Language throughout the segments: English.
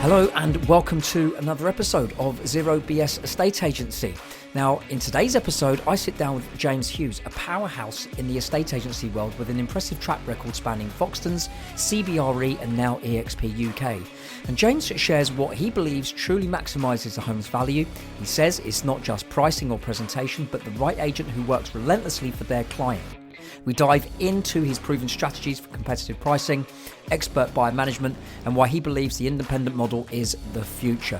Hello and welcome to another episode of Zero BS Estate Agency. Now, in today's episode, I sit down with James Hughes, a powerhouse in the estate agency world with an impressive track record spanning Foxtons, CBRE and now EXP UK. And James shares what he believes truly maximises a home's value. He says it's not just pricing or presentation, but the right agent who works relentlessly for their client. We dive into his proven strategies for competitive pricing, expert buyer management, and why he believes the independent model is the future.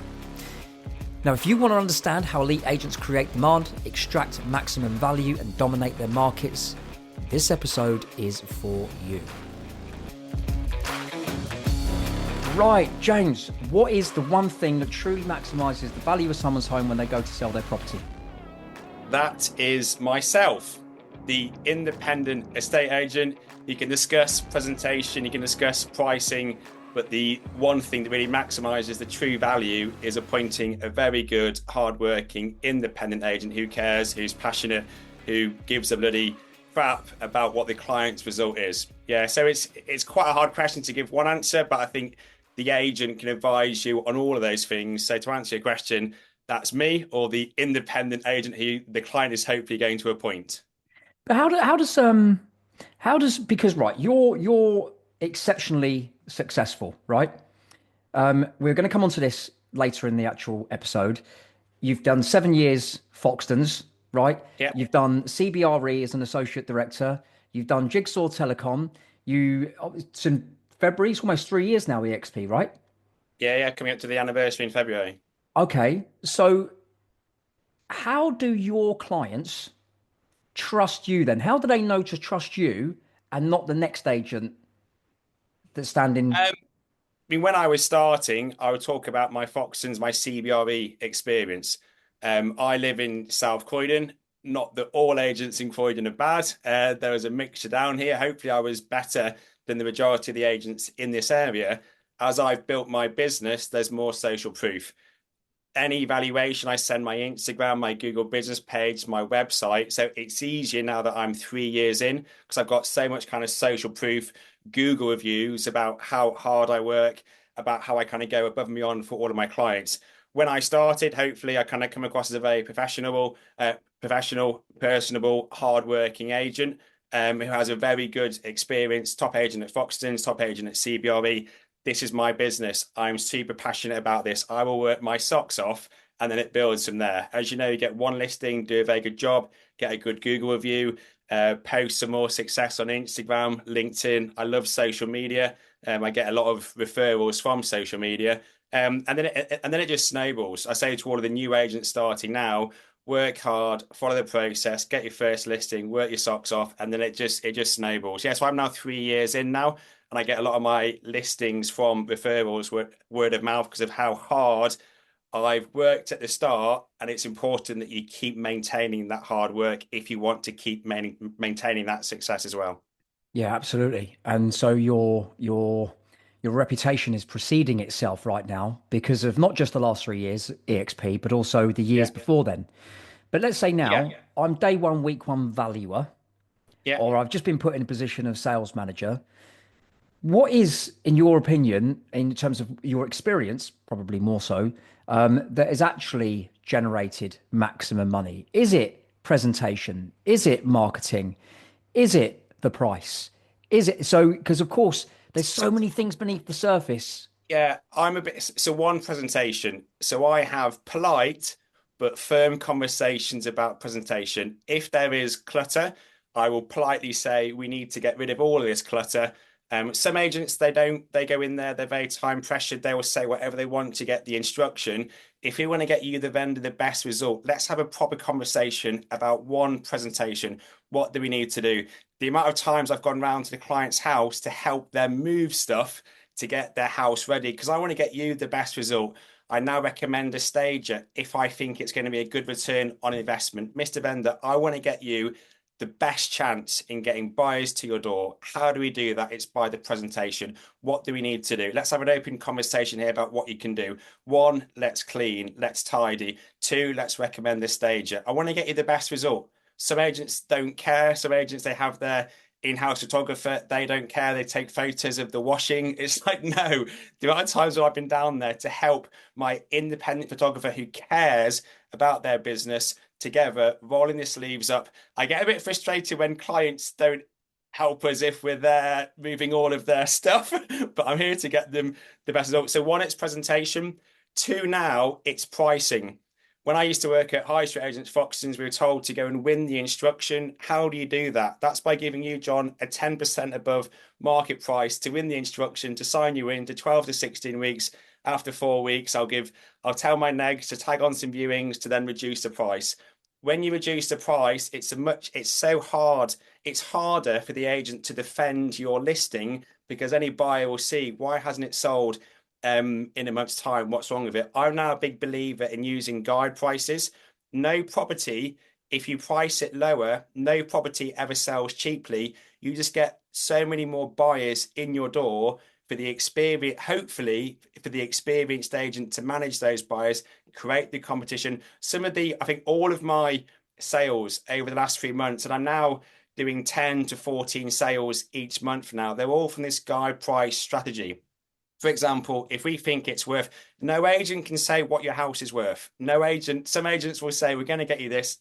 Now, if you want to understand how elite agents create demand, extract maximum value, and dominate their markets, this episode is for you. Right, James, what is the one thing that truly maximises the value of someone's home when they go to sell their property? That is myself, the independent estate agent. You can discuss presentation, you can discuss pricing, but the one thing that really maximizes the true value is appointing a very good, hardworking, independent agent who cares, who's passionate, who gives a bloody crap about what the client's result is. Yeah, so it's quite a hard question to give one answer, but I think the agent can advise you on all of those things. So to answer your question, that's me or the independent agent who the client is hopefully going to appoint. But how does because right, you're exceptionally successful, right? We're going to come on to this later in the actual episode. You've done 7 years Foxtons, right? Yeah. You've done CBRE as an associate director. You've done Jigsaw Telecom. It's in February. It's almost 3 years now. EXP, right? Yeah, coming up to the anniversary in February. Okay, so how do your clients trust you then? How do they know to trust you and not the next agent that's standing? I mean, when I was starting, I would talk about my Foxtons, my CBRE experience. I live in South Croydon. Not that all agents in Croydon are bad. There was a mixture down here. Hopefully, I was better than the majority of the agents in this area. As I've built my business, there's more social proof. Any valuation, I send my Instagram, my Google business page, my website. So it's easier now that I'm 3 years in because I've got so much kind of social proof, Google reviews about how hard I work, about how I kind of go above and beyond for all of my clients. When I started, hopefully I kind of come across as a very professional, personable, hardworking agent who has a very good experience, top agent at Foxtons, top agent at CBRE. This is my business. I'm super passionate about this. I will work my socks off and then it builds from there. As you know, you get one listing, do a very good job, get a good Google review, post some more success on Instagram, LinkedIn. I love social media. I get a lot of referrals from social media. And then it just snowballs. I say to all of the new agents starting now, work hard, follow the process, get your first listing, work your socks off, and then it just snowballs. Yeah, so I'm now 3 years in now. And I get a lot of my listings from referrals, word of mouth, because of how hard I've worked at the start. And it's important that you keep maintaining that hard work if you want to keep maintaining that success as well. Yeah, absolutely. And so your reputation is preceding itself right now because of not just the last 3 years EXP, but also the years before then. But let's say now I'm day one, week one valuer, or I've just been put in a position of sales manager. What is, in your opinion, in terms of your experience, probably more so, that has actually generated maximum money? Is it presentation? Is it marketing? Is it the price? Is it so? Because of course, there's so many things beneath the surface. Yeah, I'm a bit. So one presentation. So I have polite but firm conversations about presentation. If there is clutter, I will politely say we need to get rid of all of this clutter. Some agents, they go in there, they're very time pressured. They will say whatever they want to get the instruction. If we want to get you, the vendor, the best result, let's have a proper conversation about one presentation. What do we need to do? The amount of times I've gone round to the client's house to help them move stuff to get their house ready, because I want to get you the best result. I now recommend a stager if I think it's going to be a good return on investment. Mr. Vendor, I want to get you the best chance in getting buyers to your door. How do we do that? It's by the presentation. What do we need to do? Let's have an open conversation here about what you can do. 1, let's clean, let's tidy. 2, let's recommend the stager. I want to get you the best result. Some agents don't care. Some agents, they have their in-house photographer. They don't care. They take photos of the washing. It's like, no, the amount of times when I've been down there to help my independent photographer who cares about their business together, rolling the sleeves up. I get a bit frustrated when clients don't help us if we're there moving all of their stuff, but I'm here to get them the best result. So one, it's presentation. Two, now it's pricing. When I used to work at high street agents, Foxtons, we were told to go and win the instruction. How do you do that? That's by giving you, John, a 10% above market price to win the instruction, to sign you in to 12 to 16 weeks. After 4 weeks, I'll tell my negs to tag on some viewings to then reduce the price. When you reduce the price, it's so hard. It's harder for the agent to defend your listing because any buyer will see, why hasn't it sold in a month's time? What's wrong with it? I'm now a big believer in using guide prices. No property, if you price it lower, no property ever sells cheaply. You just get so many more buyers in your door for the experience, hopefully for the experienced agent to manage those buyers, create the competition. I think all of my sales over the last 3 months, and I'm now doing 10 to 14 sales each month now, they're all from this guide price strategy. For example, if we think it's worth, no agent can say what your house is worth. No agent, some agents will say, we're going to get you this.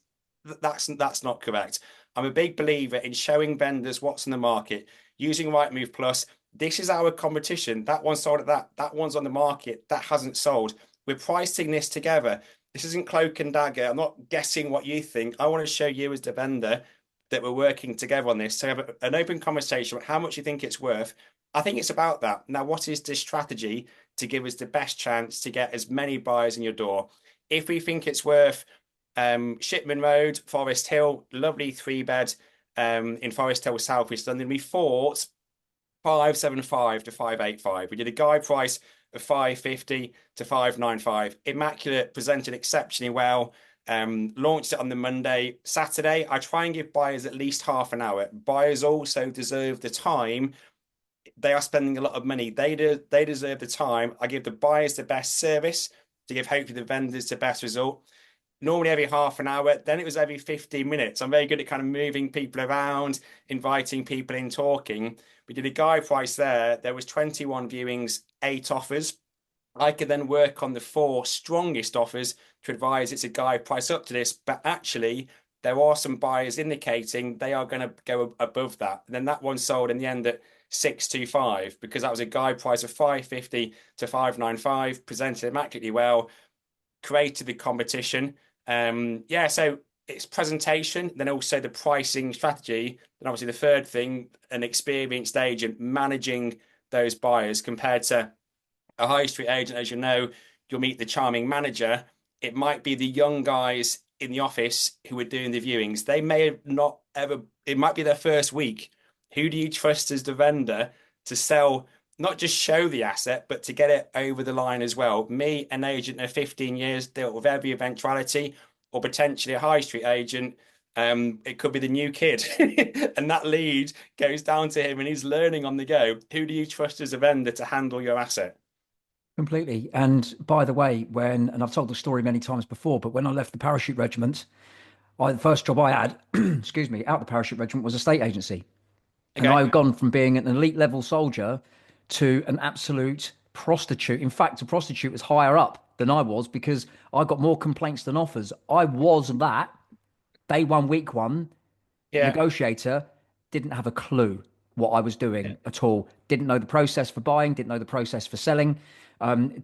That's not correct. I'm a big believer in showing vendors what's in the market, using Rightmove Plus. This is our competition. That one sold at that. That one's on the market. That hasn't sold. We're pricing this together. This isn't cloak and dagger. I'm not guessing what you think. I want to show you as the vendor that we're working together on this. So have an open conversation about how much you think it's worth. I think it's about that. Now, what is the strategy to give us the best chance to get as many buyers in your door? If we think it's worth Shipman Road, Forest Hill, lovely 3-bed in Forest Hill, South East London, we thought 575 to 585. We did a guide price of 550 to 595. Immaculate, presented exceptionally well. Launched it on the Monday. Saturday, I try and give buyers at least half an hour. Buyers also deserve the time. They are spending a lot of money. They deserve the time. I give the buyers the best service to give hopefully the vendors the best result. Normally every half an hour, then it was every 15 minutes. I'm very good at kind of moving people around, inviting people in, talking. We did a guide price there. There was 21 viewings, 8 offers. I could then work on the 4 strongest offers to advise it's a guide price up to this, but actually there are some buyers indicating they are going to go above that. And then that one sold in the end at 625 because that was a guide price of 550 to 595, presented immaculately well, created the competition. So it's presentation, then also the pricing strategy. Then obviously the third thing, an experienced agent managing those buyers compared to a high street agent. As you know, you'll meet the charming manager. It might be the young guys in the office who are doing the viewings. They may have not ever, it might be their first week. Who do you trust as the vendor to sell, not just show the asset, but to get it over the line as well? Me, an agent of 15 years, dealt with every eventuality, or potentially a high street agent. It could be the new kid and that lead goes down to him and he's learning on the go. Who do you trust as a vendor to handle your asset? Completely. And by the way, and I've told the story many times before, but when I left the parachute regiment, the first job I had, excuse me, out the parachute regiment was a state agency. And Okay. I've gone from being an elite level soldier to an absolute prostitute. In fact, a prostitute was higher up than I was because I got more complaints than offers. I was that day one, week one Yeah. negotiator, didn't have a clue what I was Yeah. doing at all. Didn't know the process for buying, didn't know the process for selling,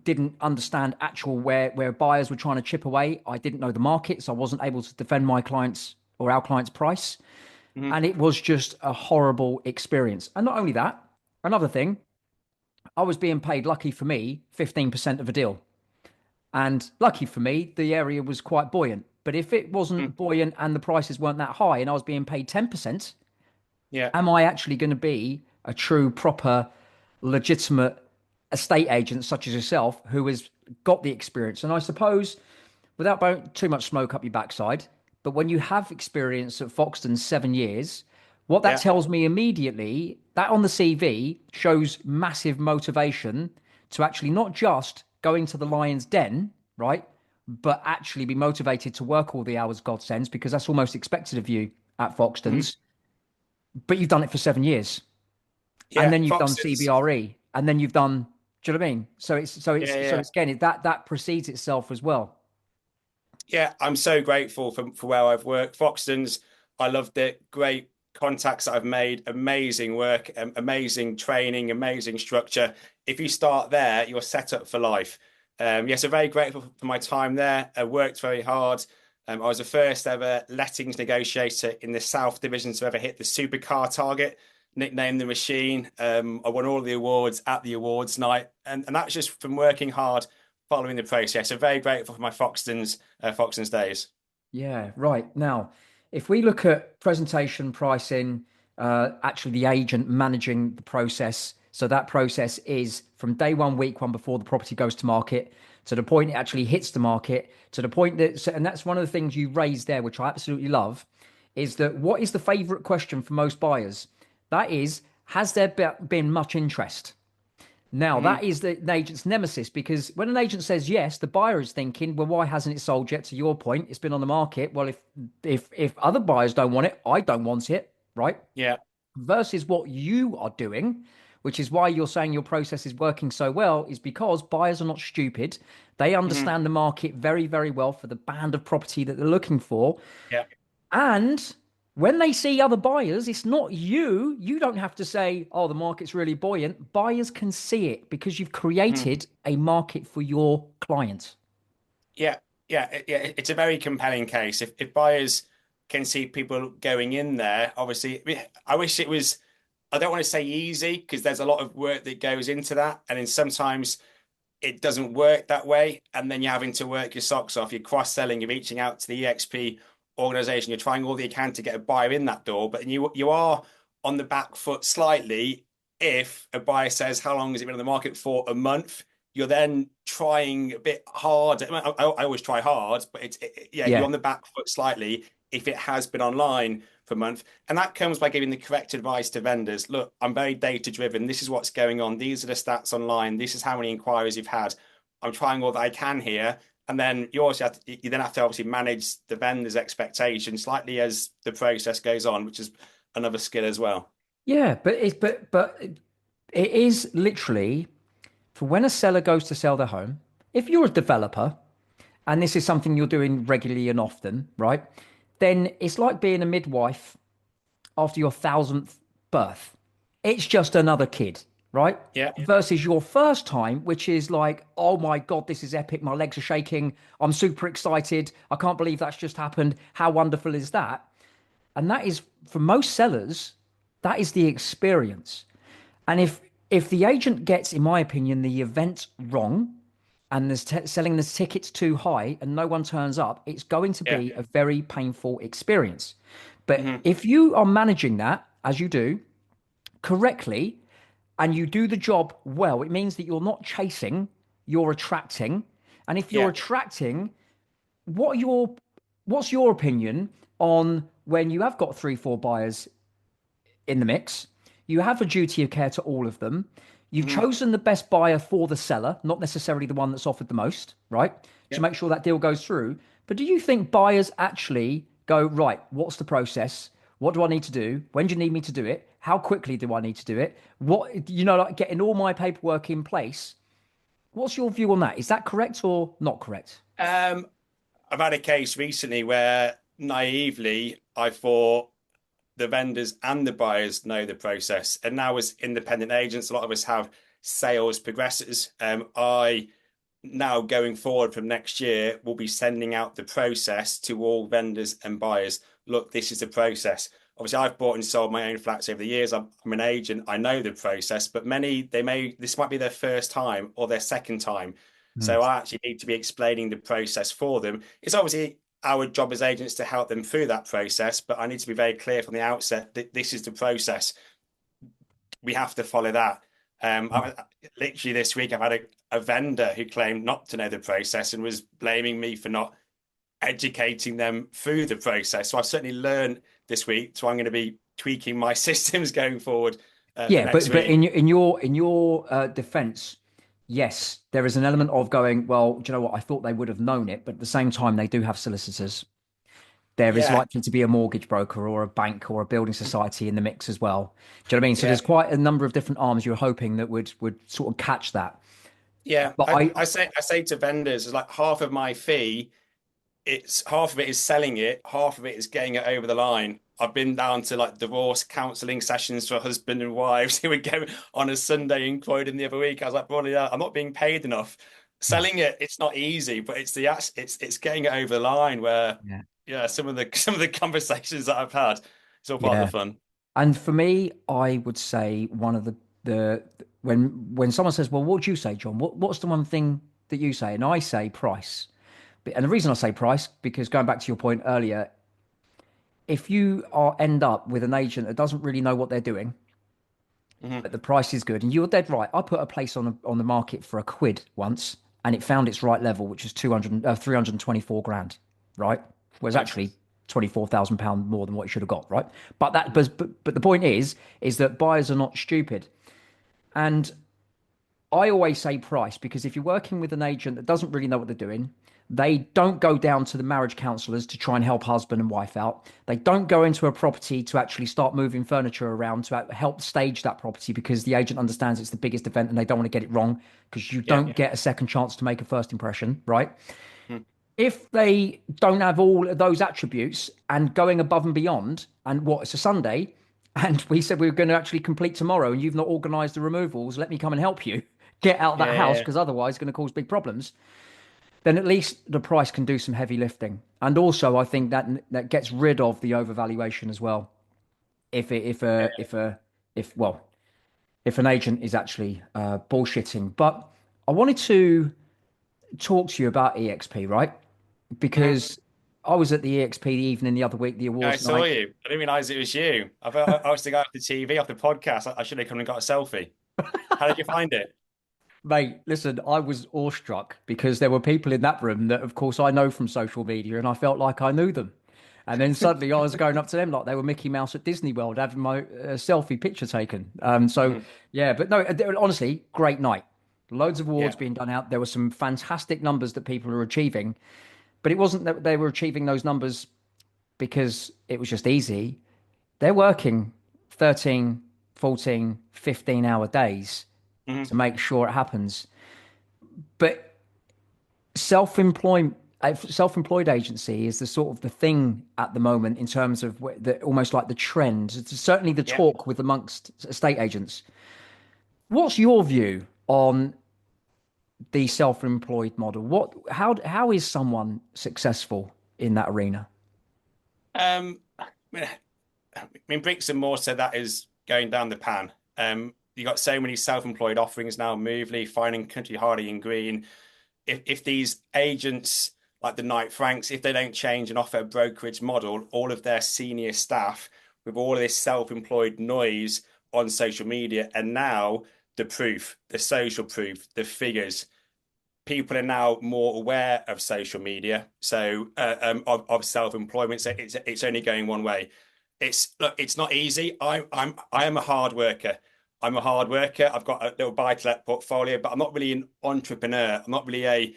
didn't understand actual where buyers were trying to chip away. I didn't know the market, so I wasn't able to defend my clients or our clients' price. Mhm. And it was just a horrible experience. And not only that, another thing, I was being paid, lucky for me, 15% of a deal. And lucky for me, the area was quite buoyant. But if it Mhm. wasn't buoyant and the prices weren't that high and I was being paid 10%, Yeah. am I actually going to be a true, proper, legitimate estate agent such as yourself who has got the experience? And I suppose, without blowing too much smoke up your backside, but when you have experience at Foxtons 7 years, what that Yeah. tells me immediately, that on the CV shows massive motivation to actually not just go into the lion's den, right? But actually be motivated to work all the hours God sends because that's almost expected of you at Mhm. Foxtons. but you've done it for 7 years, and Yeah, then you've done Foxtons. CBRE, and then you've done. Do you know what I mean? So Yeah, so yeah. it's again that precedes itself as well. Yeah, I'm so grateful for where I've worked. Foxtons, I loved it. Great contacts that I've made, amazing work, amazing training, amazing structure. If you start there, you're set up for life. Yes, I'm very grateful for my time there. I worked very hard. I was the first ever lettings negotiator in the South Division to ever hit the supercar target, nicknamed the Machine. I won all the awards at the awards night, and that's just from working hard following the process. So very grateful for my Foxtons days. Yeah, right. Now, if we look at presentation, pricing, actually the agent managing the process. So that process is from day one, week one, before the property goes to market, to the point it actually hits the market, to the point that, and that's one of the things you raised there, which I absolutely love, is that what is the favorite question for most buyers? That is, has there been much interest? Now, Mhm. that is the agent's nemesis because when an agent says yes, the buyer is thinking, well, why hasn't it sold yet? To your point, it's been on the market. Well, if other buyers don't want it, I don't want it, right? Yeah. Versus what you are doing, which is why you're saying your process is working so well, is because buyers are not stupid. They Mhm. understand the market very, very well for the band of property that they're looking for. Yeah. And when they see other buyers, it's not you. You don't have to say, oh, the market's really buoyant. Buyers can see it because you've Mhm. created a market for your clients. Yeah. Yeah. Yeah. It's a very compelling case. If buyers can see people going in there, obviously, I wish it was, I don't want to say easy because there's a lot of work that goes into that. And then sometimes it doesn't work that way. And then you're having to work your socks off. You're cross-selling, you're reaching out to the EXP organization, you're trying all that you can to get a buyer in that door, but you are on the back foot slightly if a buyer says, how long has it been on the market for? A month. You're then trying a bit hard. I always try hard, but yeah, you're Yeah. on the back foot slightly if it has been online for a month. And that comes by giving the correct advice to vendors. Look, I'm very data driven. This is what's going on. These are the stats online. This is how many inquiries you've had. I'm trying all that I can here. And then you then have to obviously manage the vendor's expectations slightly as the process goes on, which is another skill as well. Yeah, but it is literally for when a seller goes to sell their home, if you're a developer and this is something you're doing regularly and often, right? Then it's like being a midwife after your thousandth birth. It's just another kid, right? Yeah. Versus your first time, which is like, oh my God, this is epic. My legs are shaking. I'm super excited. I can't believe that's just happened. How wonderful is that? And that is, for most sellers, that is the experience. And if the agent gets, in my opinion, the event wrong and is selling the tickets too high and no one turns up, it's going to Yeah. be a very painful experience. But Hmm. if you are managing that, as you do, correctly, and you do the job well, it means that you're not chasing, you're attracting. And if you're Yeah. attracting, what are your what's your opinion on when you have got 3, 4 buyers in the mix? You have a duty of care to all of them. You've Hmm. chosen the best buyer for the seller, not necessarily the one that's offered the most, right? Yeah. To make sure that deal goes through. But do you think buyers actually go, right, what's the process? What do I need to do? When do you need me to do it? How quickly do I need to do it? What, like getting all my paperwork in place. What's your view on that? Is that correct or not correct? Um, I've had a case recently where naively I thought the vendors and the buyers know the process. And now, as independent agents, a lot of us have sales progressors. I now going forward from next year will be sending out the process to all vendors and buyers. Look, this is the process. Obviously, I've bought and sold my own flats over the years. I'm an agent. I know the process, but many this might be their first time or their second time. Mm. So I actually need to be explaining the process for them. It's obviously our job as agents to help them through that process, but I need to be very clear from the outset that this is the process. We have to follow that. Literally this week, I've had a vendor who claimed not to know the process and was blaming me for not educating them through the process. So I've certainly learned this week. So I'm going to be tweaking my systems going forward for Yeah, next but week. in your defense, yes, there is an element of going, well, do you know what? I thought they would have known it, but at the same time, they do have solicitors. there is Yeah, likely to be a mortgage broker or a bank or a building society in the mix as well. Do you know what I mean? So yeah, there's quite a number of different arms you're hoping that would sort of catch that. yeah. But I say to vendors, it's like half of my fee, it's half of it is selling it, half of it is getting it over the line. I've been down to like divorce counselling sessions for husband and wives who would go on a Sunday in Croydon the other week. I was like, probably I'm not being paid enough. Selling it, it's not easy, but it's getting it over the line where yeah, yeah, some of the conversations that I've had, it's all part of yeah. the fun. And for me, I would say one of the when someone says, "Well, what do you say, John? What's the one thing that you say?" And I say price. And the reason I say price, because going back to your point earlier, if you are end up with an agent that doesn't really know what they're doing, Hmm. but the price is good, and you're dead right. I put a place on the market for a quid once, and it found its right level, which is 324 grand, right? Was Okay. actually £24,000 more than what it should have got, right? But the point is that buyers are not stupid, and I always say price because if you're working with an agent that doesn't really know what they're doing, they don't go down to the marriage counsellors to try and help husband and wife out. They don't go into a property to actually start moving furniture around to help stage that property because the agent understands it's the biggest event and they don't want to get it wrong because you Yeah. don't get a second chance to make a first impression, right? Mm. If they don't have all of those attributes and going above and beyond, and what it's a Sunday, and we said we were going to actually complete tomorrow, and you've not organised the removals, let me come and help you get out of that house Yeah. because otherwise it's going to cause big problems. Then at least the price can do some heavy lifting, and also I think that gets rid of the overvaluation as well. If it, if well if an agent is actually bullshitting, but I wanted to talk to you about EXP, right? Mhm. Because I was at the EXP evening the other week, the I awards saw night. you. I didn't realize it was you. I was the guy off the TV, off the podcast. I should have come and got a selfie. How did you find it? Mate, listen, I was awestruck because there were people in that room that, of course, I know from social media, and I felt like I knew them. And then suddenly I was going up to them like they were Mickey Mouse at Disney World having my selfie picture taken. So, Mhm. yeah, but no, honestly, great night. Loads of awards Yeah. being done out. There were some fantastic numbers that people are achieving, but it wasn't that they were achieving those numbers because it was just easy. They're working 13, 14, 15-hour days Mhm. to make sure it happens. But self-employed self-employed agency is the sort of the thing at the moment in terms of almost like the trend. It's certainly the Yeah. talk with amongst estate agents. What's your view on the self-employed model? How is someone successful in that arena? I mean, bricks and mortar, that is going down the pan. You got so many self-employed offerings now, Movely, Finding Country Hardy and Green. If these agents like the Knight Franks, if they don't change and offer a brokerage model, all of their senior staff with all of this self-employed noise on social media, and now the proof, the social proof, the figures. People are now more aware of social media, so of self-employment. So it's only going one way. Look, it's not easy. I am a hard worker. I'm a hard worker. I've got a little buy-to-let portfolio, but I'm not really an entrepreneur. I'm not really a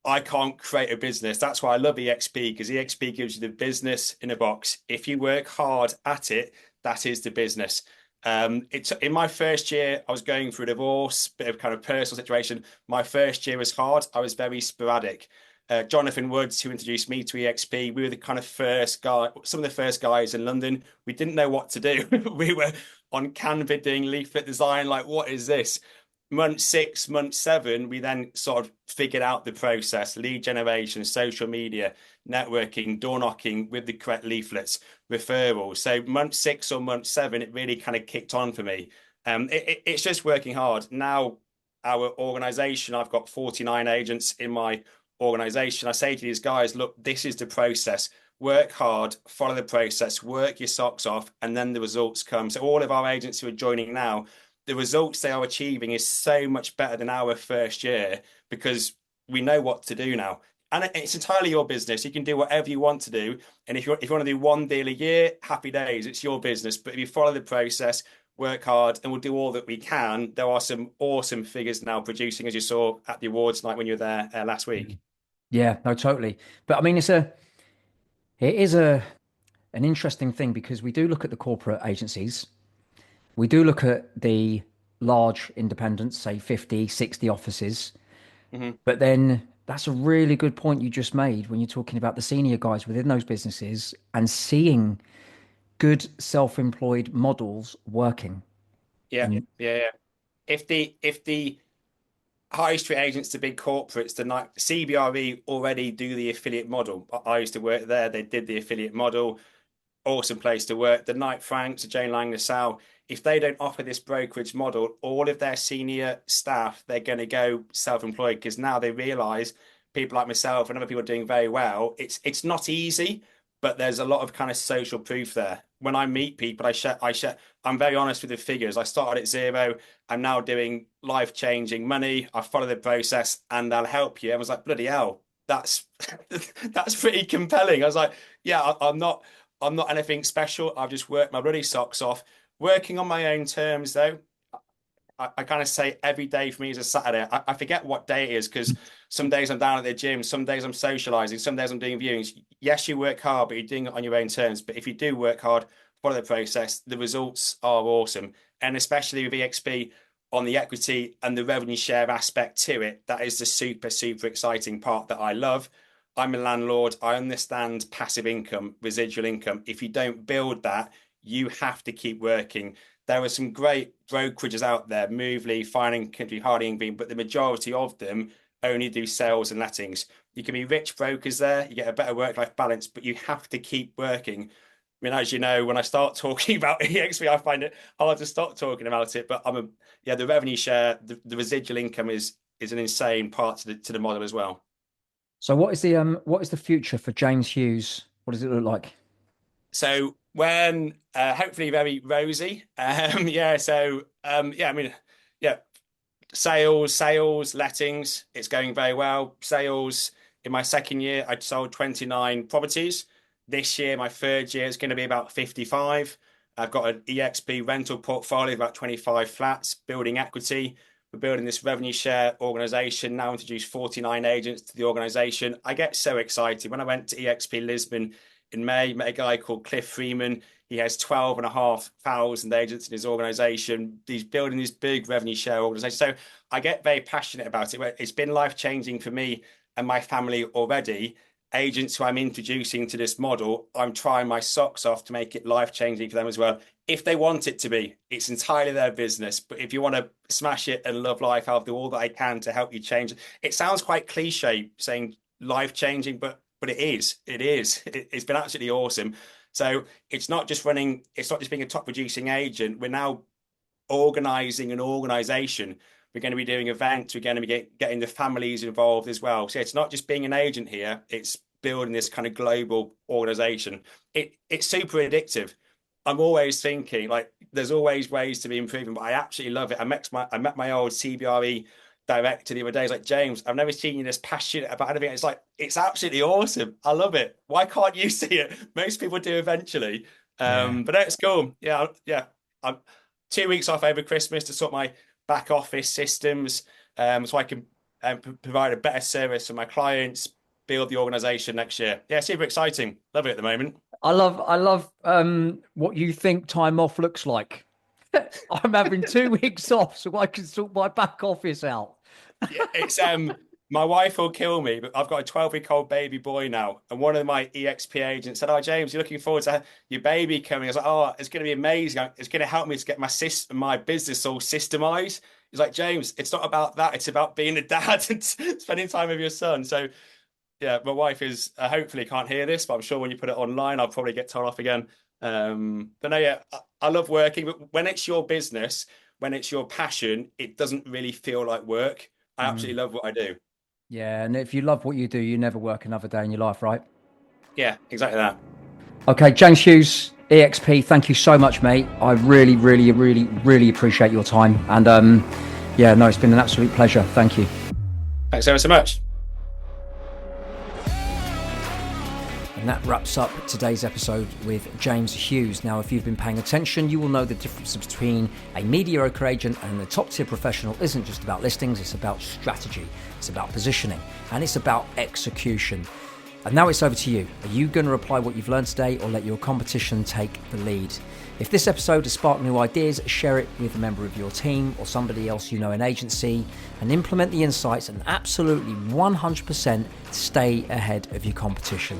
I can't create a business. That's why I love EXP because EXP gives you the business in a box. If you work hard at it, that is the business. It's in my first year, I was going through a divorce, bit of kind of personal situation. My first year was hard. I was very sporadic. Jonathan Woods, who introduced me to EXP, we were the kind of first guy, some of the first guys in London. We didn't know what to do. We were on Canva doing leaflet design, like, what is this? Month 6, month 7, we then sort of figured out the process, lead generation, social media, networking, door knocking with the correct leaflets, referrals. So month 6 or month 7, it really kind of kicked on for me. It's just working hard. Now, our organization, I've got 49 agents in my organization. I say to these guys, look, this is the process. Work hard, follow the process, work your socks off, and then the results come. So all of our agents who are joining now, the results they are achieving is so much better than our first year because we know what to do now. And it's entirely your business. You can do whatever you want to do. And if you want to do one deal a year, happy days, it's your business. But if you follow the process, work hard, and we'll do all that we can, there are some awesome figures now producing, as you saw at the awards night when you were there last week. Yeah, no, totally. But I mean, It is an interesting thing because we do look at the corporate agencies, we do look at the large independents, say 50, 60 offices, Hmm. but then that's a really good point you just made when you're talking about the senior guys within those businesses and seeing good self-employed models working. Yeah, And yeah, yeah. If the high street agents to big corporates, the night CBRE already do the affiliate model. I used to work there. They did the affiliate model. Awesome place to work. The Knight Franks, the Jane Lang LaSalle, if they don't offer this brokerage model, all of their senior staff, they're going to go self-employed because now they realize people like myself and other people are doing very well. It's not easy, but there's a lot of kind of social proof there. When I meet people, I'm very honest with the figures. I started at zero. I'm now doing life-changing money. I follow the process and I'll help you. I was like, bloody hell, that's that's pretty compelling. I was like, yeah, I'm not anything special. I've just worked my bloody socks off. Working on my own terms, though, I kind of say every day for me is a Saturday. I forget what day it is because some days I'm down at the gym, some days I'm socializing, some days I'm doing viewings. Yes, you work hard, but you're doing it on your own terms. But if you do work hard, follow the process, the results are awesome. And especially with EXP on the equity and the revenue share aspect to it, that is the super, super exciting part that I love. I'm a landlord. I understand passive income, residual income. If you don't build that, you have to keep working. There are some great brokerages out there, Movely, Fine & Country, Hardy & Green, but the majority of them only do sales and lettings. You can be rich brokers there, you get a better work-life balance, but you have to keep working. I mean, as you know, when I start talking about EXP, I find it hard to stop talking about it. But the revenue share, the residual income is an insane part to the model as well. so what is the future for James Hughes? What does it look like? So when hopefully very rosy, yeah. So yeah, I mean, yeah, sales, lettings, it's going very well. Sales in my second year, I sold 29 properties. This year, my third year is going to be about 55. I've got an EXP rental portfolio of about 25 flats, building equity. We're building this revenue share organization, now introduced 49 agents to the organization. I get so excited. When I went to EXP Lisbon in May, met a guy called Cliff Freeman. He has 12,500 agents in his organization. He's building this big revenue share organization. So I get very passionate about it. It's been life changing for me and my family already. Agents who I'm introducing to this model, I'm trying my socks off to make it life changing for them as well. If they want it to be, it's entirely their business. But if you want to smash it and love life, I'll do all that I can to help you change it. It sounds quite cliche saying life changing, but it is. It's been absolutely awesome. So it's not just being a top producing agent. We're now organizing an organization. We're going to be doing events. We're going to be getting the families involved as well. So it's not just being an agent here. It's building this kind of global organization. It's super addictive. I'm always thinking like there's always ways to be improving, but I absolutely love it. I met my old CBRE director the other day. He's like, James, I've never seen you this passionate about anything. It's like, it's absolutely awesome. I love it. Why can't you see it? Most people do eventually. Yeah. But it's cool. Yeah, yeah. I'm 2 weeks off over Christmas to sort my back office systems, so I can provide a better service for my clients, build the organization next year. Yeah, super exciting. Love it at the moment. I love what you think time off looks like. I'm having 2 weeks off so I can sort my back office out. Yeah, it's my wife will kill me, but I've got a 12-week-old baby boy now. And one of my EXP agents said, "Oh, James, you're looking forward to your baby coming." I was like, "Oh, it's going to be amazing. It's going to help me to get my business all systemized." He's like, "James, it's not about that. It's about being a dad and spending time with your son." So yeah, my wife is hopefully can't hear this, but I'm sure when you put it online, I'll probably get told off again. But no, yeah, I love working, but when it's your business, when it's your passion, it doesn't really feel like work. I Mm. absolutely love what I do. Yeah, and if you love what you do, you never work another day in your life, right? Yeah, exactly that. Okay, James Hughes, EXP, thank you so much, mate. I really, really, really, really appreciate your time. And yeah, no, it's been an absolute pleasure. Thank you. Thanks ever so much. And that wraps up today's episode with James Hughes. Now, if you've been paying attention, you will know the difference between a mediocre agent and a top-tier professional isn't just about listings, it's about strategy, it's about positioning, and it's about execution. And now it's over to you. Are you going to apply what you've learned today or let your competition take the lead? If this episode has sparked new ideas, share it with a member of your team or somebody else you know in agency, and implement the insights and absolutely 100% stay ahead of your competition.